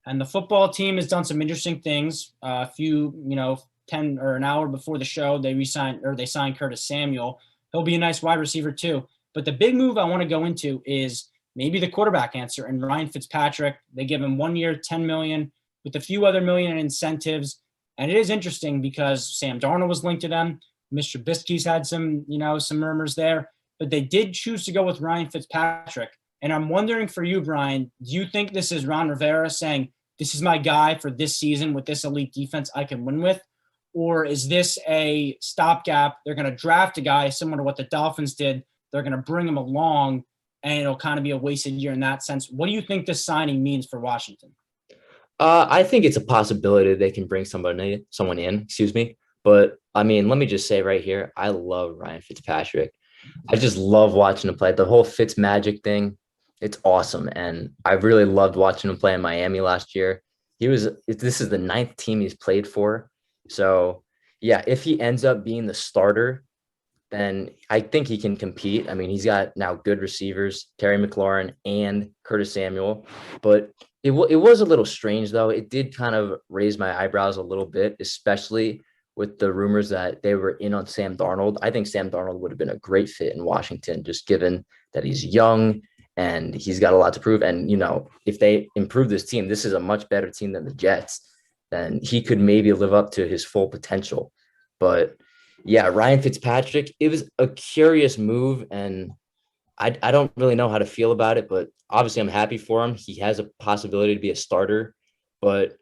And the football team has done some interesting things. A few, 10 or an hour before the show, they signed Curtis Samuel. He'll be a nice wide receiver too. But the big move I want to go into is maybe the quarterback answer and Ryan Fitzpatrick. They give him 1 year, 10 million with a few other million in incentives. And it is interesting because Sam Darnold was linked to them. Mr. Trubisky's had some murmurs there, but they did choose to go with Ryan Fitzpatrick. And I'm wondering for you, Brian, do you think this is Ron Rivera saying, this is my guy for this season with this elite defense I can win with? Or is this a stopgap? They're going to draft a guy similar to what the Dolphins did. They're going to bring him along, and it'll kind of be a wasted year in that sense. What do you think this signing means for Washington? I think it's a possibility they can bring someone in, But I mean, let me just say right here, I love Ryan Fitzpatrick. I just love watching him play. The whole Fitz magic thing, it's awesome. And I really loved watching him play in Miami last year. This is the 9th team he's played for. So yeah, if he ends up being the starter, then I think he can compete. I mean, he's got now good receivers, Terry McLaurin and Curtis Samuel, but it was a little strange though. It did kind of raise my eyebrows a little bit, especially with the rumors that they were in on Sam Darnold. I think Sam Darnold would have been a great fit in Washington, just given that he's young and he's got a lot to prove. And, if they improve this team, this is a much better team than the Jets, then he could maybe live up to his full potential. But yeah, Ryan Fitzpatrick, it was a curious move, and I don't really know how to feel about it, but obviously I'm happy for him. He has a possibility to be a starter, but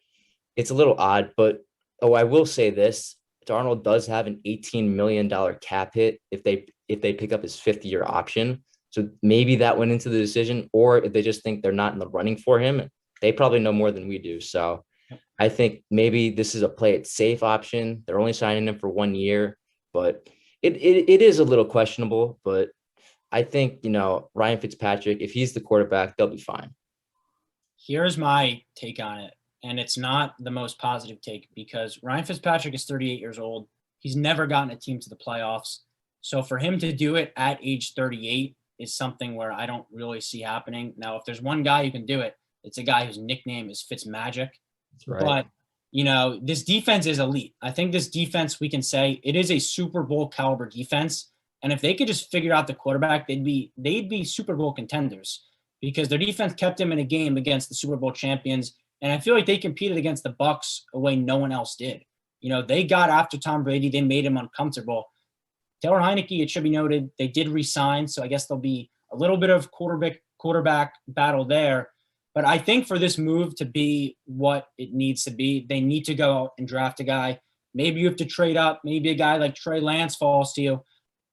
it's a little odd. But I will say this, Darnold does have an $18 million cap hit if they pick up his 5th-year option. So maybe that went into the decision, or if they just think they're not in the running for him, they probably know more than we do. So I think maybe this is a play it safe option. They're only signing him for 1 year, but it is a little questionable. But I think, Ryan Fitzpatrick, if he's the quarterback, they'll be fine. Here's my take on it. And it's not the most positive take because Ryan Fitzpatrick is 38 years old. He's never gotten a team to the playoffs. So for him to do it at age 38 is something where I don't really see happening. Now, if there's one guy who can do it, it's a guy whose nickname is Fitzmagic. That's right. But, this defense is elite. I think this defense, we can say it is a Super Bowl caliber defense. And if they could just figure out the quarterback, they'd be Super Bowl contenders because their defense kept them in a game against the Super Bowl champions. And I feel like they competed against the Bucs a way no one else did. They got after Tom Brady. They made him uncomfortable. Taylor Heineke, it should be noted, they did resign. So I guess there'll be a little bit of quarterback battle there. But I think for this move to be what it needs to be, they need to go out and draft a guy. Maybe you have to trade up. Maybe a guy like Trey Lance falls to you.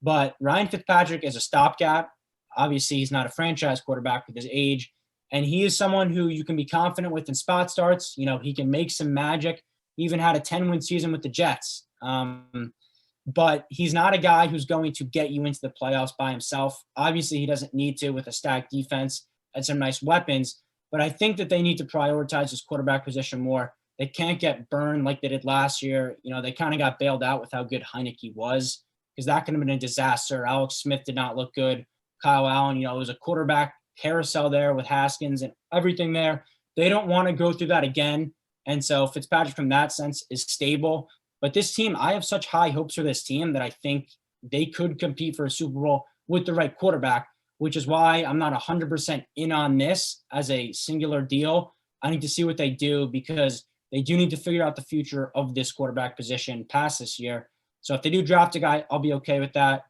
But Ryan Fitzpatrick is a stopgap. Obviously, he's not a franchise quarterback with his age. And he is someone who you can be confident with in spot starts. He can make some magic. He even had a 10-win season with the Jets. But he's not a guy who's going to get you into the playoffs by himself. Obviously, he doesn't need to with a stacked defense and some nice weapons. But I think that they need to prioritize his quarterback position more. They can't get burned like they did last year. They kind of got bailed out with how good Heineke was because that could have been a disaster. Alex Smith did not look good. Kyle Allen, it was a quarterback carousel there with Haskins and everything there. They don't want to go through that again. And so Fitzpatrick from that sense is stable. But this team, I have such high hopes for this team that I think they could compete for a Super Bowl with the right quarterback, which is why I'm not 100% in on this as a singular deal. I need to see what they do because they do need to figure out the future of this quarterback position past this year. So if they do draft a guy, I'll be okay with that.